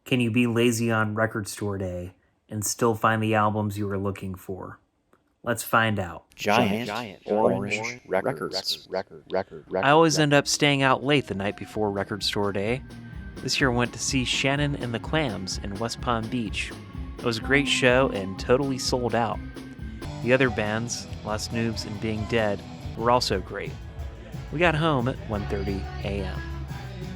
Can you be lazy on record store day and still find the albums you were looking for? Let's find out. Giant orange records. I always end up staying out late the night before record store day. This year I went to see Shannon and the Clams in West Palm Beach. It was a great show and totally sold out. The other bands, Lost Noobs and Being Dead, were also great. We got home at 1:30 a.m.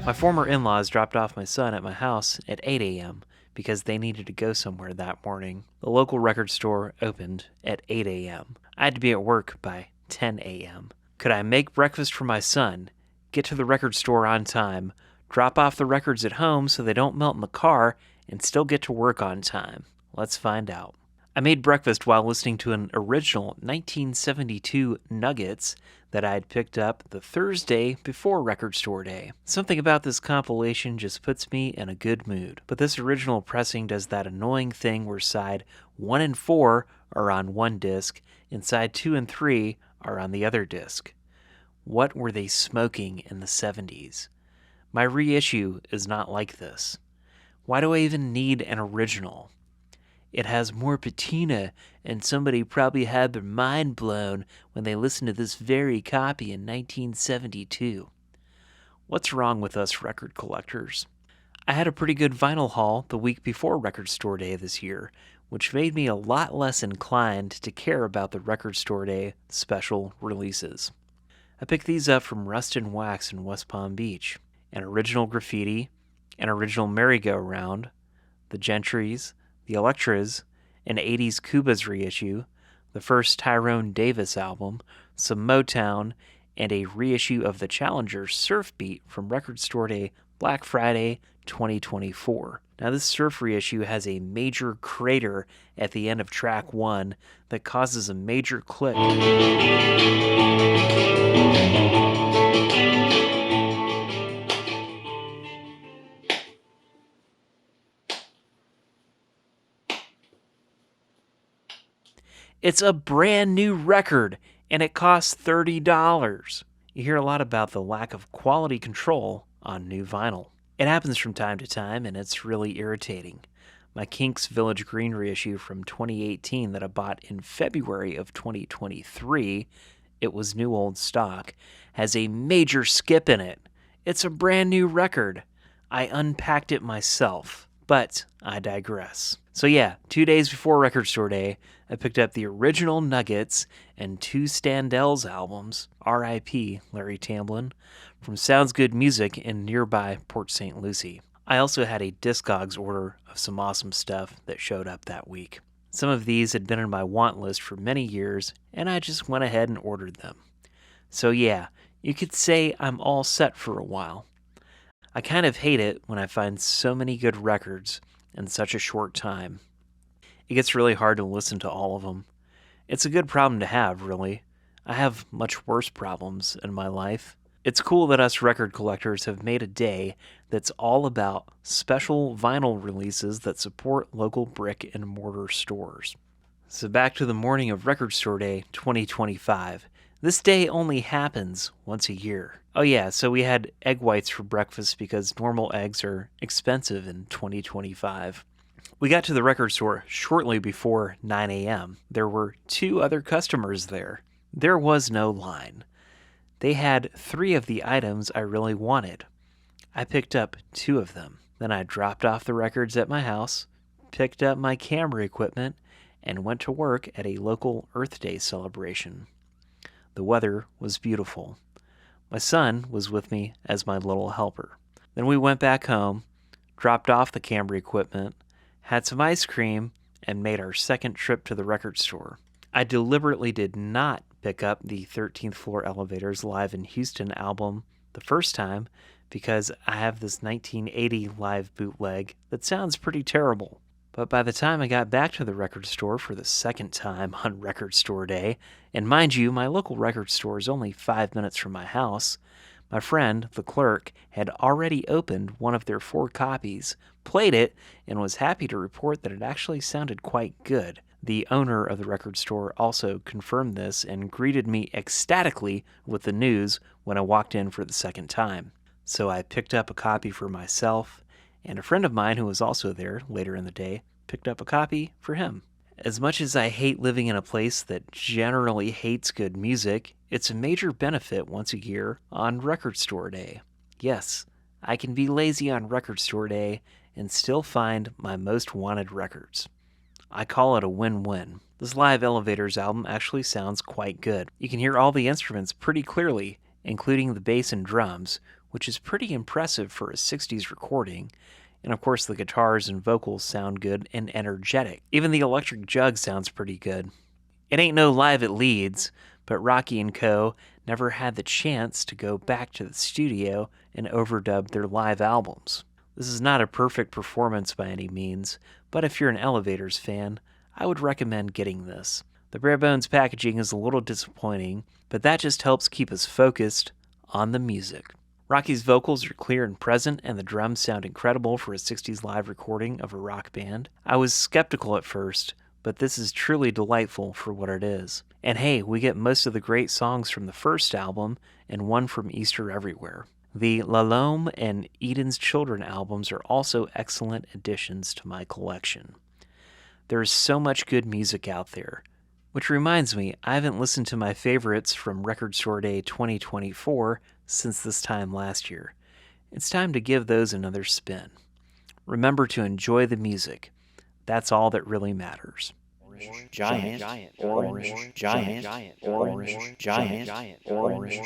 My former in-laws dropped off my son at my house at 8 a.m. because they needed to go somewhere that morning. The local record store opened at 8 a.m. I had to be at work by 10 a.m. Could I make breakfast for my son, get to the record store on time, drop off the records at home so they don't melt in the car, and still get to work on time? Let's find out. I made breakfast while listening to an original 1972 Nuggets that I had picked up the Thursday before record store day. Something about this compilation just puts me in a good mood. But this original pressing does that annoying thing where side 1 and 4 are on one disc and side 2 and 3 are on the other disc. What were they smoking in the 70s? My reissue is not like this. Why do I even need an original? It has more patina, and somebody probably had their mind blown when they listened to this very copy in 1972. What's wrong with us record collectors? I had a pretty good vinyl haul the week before record store day this year, which made me a lot less inclined to care about the record store day special releases. I picked these up from Rust and Wax in West Palm Beach. An original Graffiti, an original Merry-Go-Round, the Gentrys, the Electras, an 80s Cuba's reissue, the first Tyrone Davis album, some Motown, and a reissue of the Challenger Surf Beat from Record Store Day Black Friday 2024. Now this surf reissue has a major crater at the end of track 1 that causes a major click. It's a brand new record, and it costs $30. You hear a lot about the lack of quality control on new vinyl. It happens from time to time, and it's really irritating. My Kinks Village Green reissue from 2018 that I bought in February of 2023, it was new old stock, has a major skip in it. It's a brand new record. I unpacked it myself, but I digress. So yeah, 2 days before record store day, I picked up the original Nuggets and 2 Standells albums, R.I.P. Larry Tamblyn, from Sounds Good Music in nearby Port St. Lucie. I also had a Discogs order of some awesome stuff that showed up that week. Some of these had been in my want list for many years, and I just went ahead and ordered them. So yeah, you could say I'm all set for a while. I kind of hate it when I find so many good records in such a short time. It gets really hard to listen to all of them. It's a good problem to have, really. I have much worse problems in my life. It's cool that us record collectors have made a day that's all about special vinyl releases that support local brick and mortar stores. So back to the morning of Record Store Day 2025. This day only happens once a year. Oh yeah, so we had egg whites for breakfast because normal eggs are expensive in 2025. We got to the record store shortly before 9 a.m. There were 2 other customers there. There was no line. They had 3 of the items I really wanted. I picked up 2 of them. Then I dropped off the records at my house, picked up my camera equipment, and went to work at a local Earth Day celebration. The weather was beautiful. My son was with me as my little helper. Then we went back home, dropped off the camera equipment, had some ice cream, and made our second trip to the record store. I deliberately did not pick up the 13th Floor Elevators Live in Houston album the first time because I have this 1980 live bootleg that sounds pretty terrible. But by the time I got back to the record store for the second time on record store day, and mind you, my local record store is only 5 minutes from my house, my friend, the clerk, had already opened one of their 4 copies, played it, and was happy to report that it actually sounded quite good. The owner of the record store also confirmed this and greeted me ecstatically with the news when I walked in for the second time. So I picked up a copy for myself and a friend of mine who was also there later in the day picked up a copy for him. As much as I hate living in a place that generally hates good music, it's a major benefit once a year on Record Store Day. Yes, I can be lazy on Record Store Day and still find my most wanted records. I call it a win-win. This Live Elevators album actually sounds quite good. You can hear all the instruments pretty clearly, including the bass and drums, which is pretty impressive for a 60s recording. And of course the guitars and vocals sound good and energetic. Even the electric jug sounds pretty good. It ain't no Live at Leeds, but Rocky & Co. never had the chance to go back to the studio and overdub their live albums. This is not a perfect performance by any means, but if you're an Elevators fan, I would recommend getting this. The bare bones packaging is a little disappointing, but that just helps keep us focused on the music. Rocky's vocals are clear and present, and the drums sound incredible for a 60s live recording of a rock band. I was skeptical at first, but this is truly delightful for what it is. And hey, we get most of the great songs from the first album and one from Easter Everywhere. The Lalome and Eden's Children albums are also excellent additions to my collection. There is so much good music out there. Which reminds me, I haven't listened to my favorites from Record Store Day 2024 since this time last year. It's time to give those another spin. Remember to enjoy the music. That's all that really matters. Giant, orange, giant, orange, giant, orange, giant, orange.